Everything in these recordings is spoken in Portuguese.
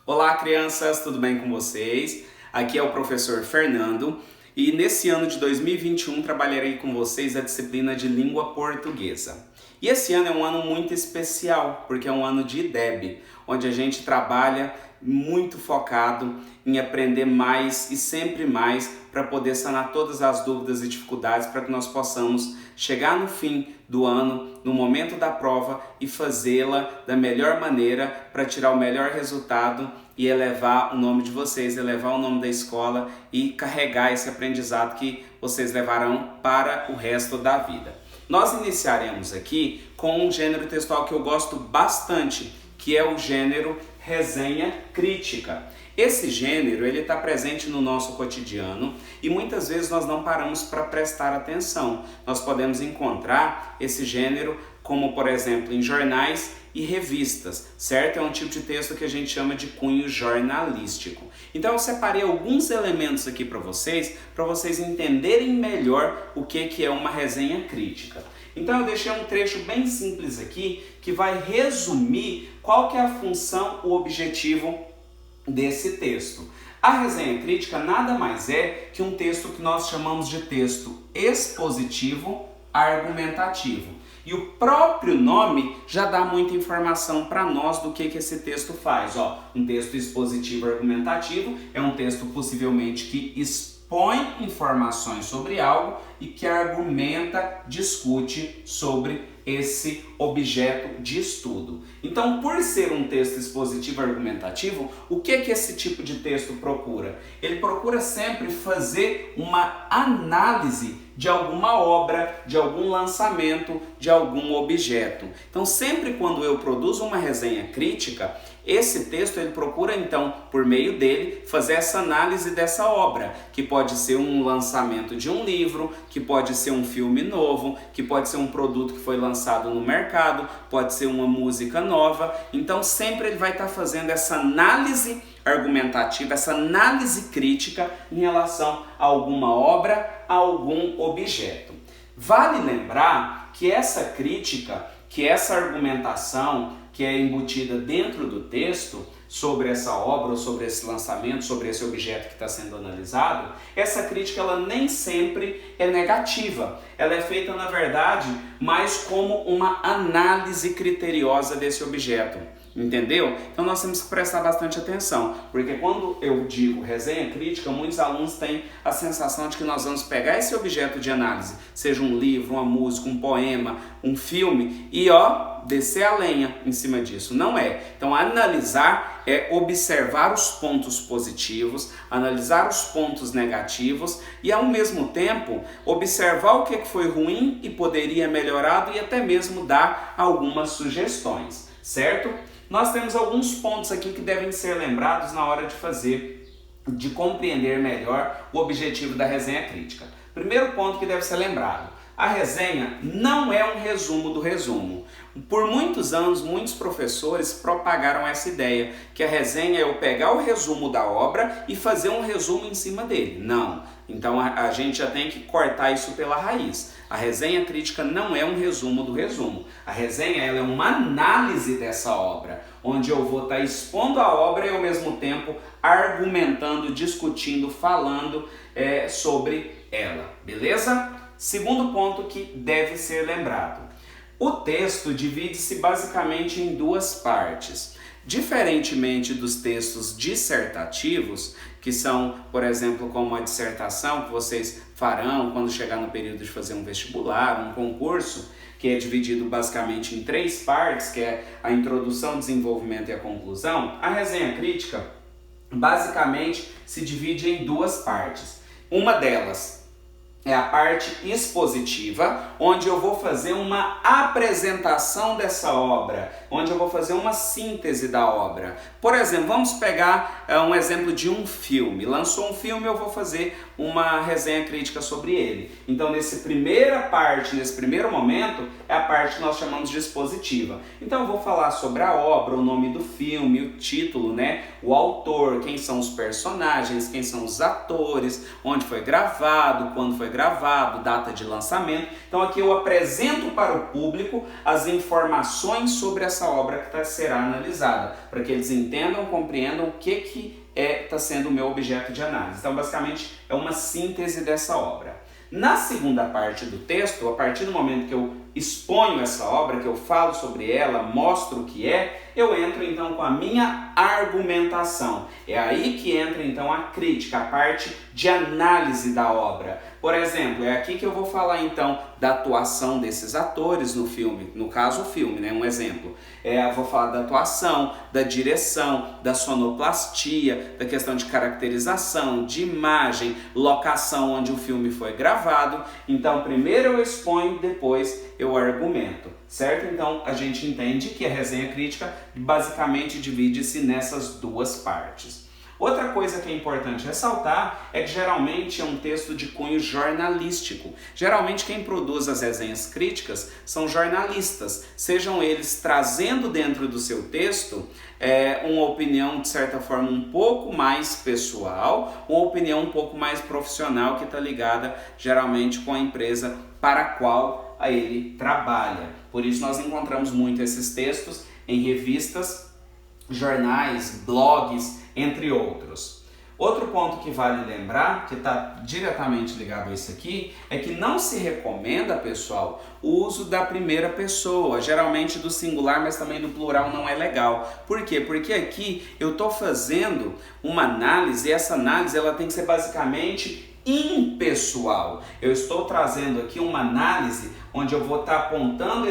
Olá, crianças, tudo bem com vocês? Aqui é o professor Fernando e nesse ano de 2021 trabalharei com vocês a disciplina de língua portuguesa. E esse ano é um ano muito especial, porque é um ano de IDEB, onde a gente trabalha muito focado em aprender mais e sempre mais para poder sanar todas as dúvidas e dificuldades para que nós possamos chegar no fim do ano, no momento da prova e fazê-la da melhor maneira para tirar o melhor resultado e elevar o nome de vocês, elevar o nome da escola e carregar esse aprendizado que vocês levarão para o resto da vida. Nós iniciaremos aqui com um gênero textual que eu gosto bastante, que é o gênero resenha crítica. Esse gênero ele está presente no nosso cotidiano e muitas vezes nós não paramos para prestar atenção. Nós podemos encontrar esse gênero como, por exemplo, em jornais e revistas, certo? É um tipo de texto que a gente chama de cunho jornalístico. Então eu separei alguns elementos aqui para vocês entenderem melhor o que é uma resenha crítica. Então eu deixei um trecho bem simples aqui que vai resumir qual que é a função, o objetivo desse texto. A resenha crítica nada mais é que um texto que nós chamamos de texto expositivo argumentativo. E o próprio nome já dá muita informação para nós do que esse texto faz. Um texto expositivo argumentativo é um texto possivelmente que expõe informações sobre algo e que argumenta, discute sobre esse objeto de estudo. Então, por ser um texto expositivo argumentativo, o que esse tipo de texto procura? Ele procura sempre fazer uma análise de alguma obra, de algum lançamento, de algum objeto. Então, sempre quando eu produzo uma resenha crítica, esse texto ele procura então, por meio dele, fazer essa análise dessa obra, que pode ser um lançamento de um livro, que pode ser um filme novo, que pode ser um produto que foi lançado no mercado, pode ser uma música nova. Então sempre ele vai estar fazendo essa análise argumentativa, essa análise crítica em relação a alguma obra, a algum objeto. Vale lembrar que essa crítica, que essa argumentação que é embutida dentro do texto sobre essa obra, ou sobre esse lançamento, sobre esse objeto que está sendo analisado, essa crítica ela nem sempre é negativa. Ela é feita, na verdade, mais como uma análise criteriosa desse objeto. Entendeu? Então nós temos que prestar bastante atenção, porque quando eu digo resenha crítica, muitos alunos têm a sensação de que nós vamos pegar esse objeto de análise, seja um livro, uma música, um poema, um filme, e descer a lenha em cima disso. Não é. Então analisar é observar os pontos positivos, analisar os pontos negativos e ao mesmo tempo observar o que foi ruim e poderia melhorado e até mesmo dar algumas sugestões, certo? Nós temos alguns pontos aqui que devem ser lembrados na hora de compreender melhor o objetivo da resenha crítica. Primeiro ponto que deve ser lembrado: a resenha não é um resumo do resumo. Por muitos anos, muitos professores propagaram essa ideia, que a resenha é eu pegar o resumo da obra e fazer um resumo em cima dele. Não. Então a gente já tem que cortar isso pela raiz. A resenha crítica não é um resumo do resumo. A resenha ela é uma análise dessa obra, onde eu vou estar expondo a obra e ao mesmo tempo argumentando, discutindo, falando sobre ela. Beleza? Segundo ponto que deve ser lembrado. O texto divide-se basicamente em duas partes. Diferentemente dos textos dissertativos, que são, por exemplo, como a dissertação que vocês farão quando chegar no período de fazer um vestibular, um concurso, que é dividido basicamente em três partes, que é a introdução, o desenvolvimento e a conclusão, a resenha crítica basicamente se divide em duas partes. Uma delas é a parte expositiva, onde eu vou fazer uma apresentação dessa obra, onde eu vou fazer uma síntese da obra. Por exemplo, vamos pegar um exemplo de um filme. Lançou um filme, eu vou fazer uma resenha crítica sobre ele. Então, nessa primeira parte, nesse primeiro momento, é a parte que nós chamamos de expositiva. Então, eu vou falar sobre a obra, o nome do filme, o título, o autor, quem são os personagens, quem são os atores, onde foi gravado, quando foi gravado, data de lançamento. Então aqui eu apresento para o público as informações sobre essa obra que será analisada, para que eles entendam, compreendam o que está sendo o meu objeto de análise. Então basicamente é uma síntese dessa obra. Na segunda parte do texto, a partir do momento que eu exponho essa obra, que eu falo sobre ela, mostro o que é, eu entro então com a minha argumentação. É aí que entra então a crítica, a parte de análise da obra. Por exemplo, é aqui que eu vou falar então da atuação desses atores no filme, no caso o filme, né? Um exemplo. Eu vou falar da atuação, da direção, da sonoplastia, da questão de caracterização, de imagem, locação onde o filme foi gravado. Então primeiro eu exponho, depois eu argumento, certo? Então a gente entende que a resenha crítica basicamente divide-se nessas duas partes. Outra coisa que é importante ressaltar é que geralmente é um texto de cunho jornalístico. Geralmente quem produz as resenhas críticas são jornalistas, sejam eles trazendo dentro do seu texto uma opinião de certa forma um pouco mais pessoal, uma opinião um pouco mais profissional que está ligada geralmente com a empresa para a qual ele trabalha. Por isso nós encontramos muito esses textos em revistas, jornais, blogs, entre outros. Outro ponto que vale lembrar, que está diretamente ligado a isso aqui, é que não se recomenda, pessoal, o uso da primeira pessoa, geralmente do singular, mas também do plural não é legal. Por quê? Porque aqui eu estou fazendo uma análise e essa análise ela tem que ser basicamente impessoal. Eu estou trazendo aqui uma análise onde eu vou estar apontando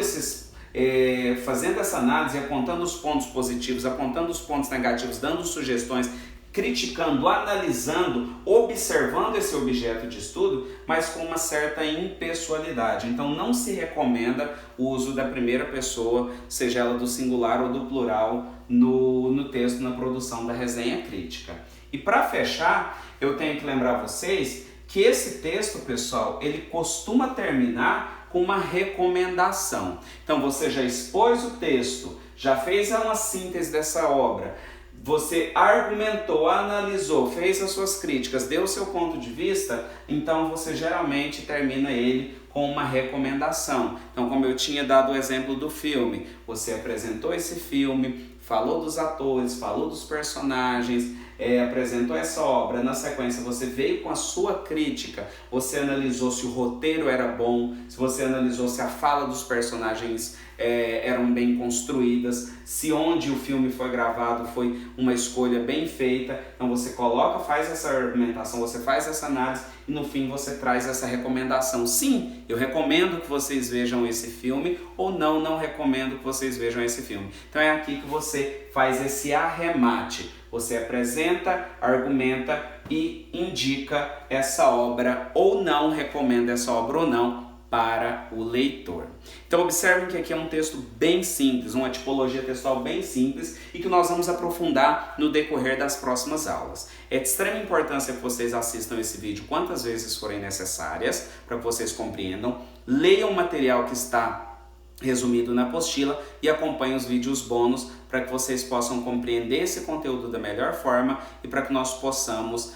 fazendo essa análise, apontando os pontos positivos, apontando os pontos negativos, dando sugestões, criticando, analisando, observando esse objeto de estudo, mas com uma certa impessoalidade. Então não se recomenda o uso da primeira pessoa, seja ela do singular ou do plural, no texto, na produção da resenha crítica. E para fechar, eu tenho que lembrar vocês que esse texto, pessoal, ele costuma terminar com uma recomendação. Então você já expôs o texto, já fez uma síntese dessa obra, você argumentou, analisou, fez as suas críticas, deu o seu ponto de vista, então você geralmente termina ele com uma recomendação. Então, como eu tinha dado o exemplo do filme, você apresentou esse filme, falou dos atores, falou dos personagens, apresentou essa obra, na sequência você veio com a sua crítica, você analisou se o roteiro era bom, se você analisou se a fala dos personagens eram bem construídas, se onde o filme foi gravado foi uma escolha bem feita. Então você coloca, faz essa argumentação, você faz essa análise e no fim você traz essa recomendação. Sim, eu recomendo que vocês vejam esse filme, ou não recomendo que vocês vejam esse filme. Então é aqui que você faz esse arremate. Você apresenta, argumenta e indica essa obra ou não, recomenda essa obra ou não para o leitor. Então observem que aqui é um texto bem simples, uma tipologia textual bem simples e que nós vamos aprofundar no decorrer das próximas aulas. É de extrema importância que vocês assistam esse vídeo quantas vezes forem necessárias para que vocês compreendam, leiam o material que está resumido na apostila e acompanhem os vídeos bônus para que vocês possam compreender esse conteúdo da melhor forma e para que nós possamos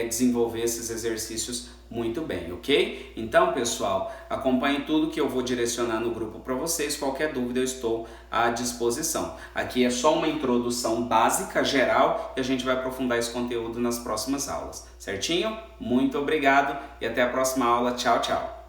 desenvolver esses exercícios muito bem, ok? Então, pessoal, acompanhem tudo que eu vou direcionar no grupo para vocês. Qualquer dúvida eu estou à disposição. Aqui é só uma introdução básica, geral, e a gente vai aprofundar esse conteúdo nas próximas aulas, certinho? Muito obrigado e até a próxima aula. Tchau, tchau!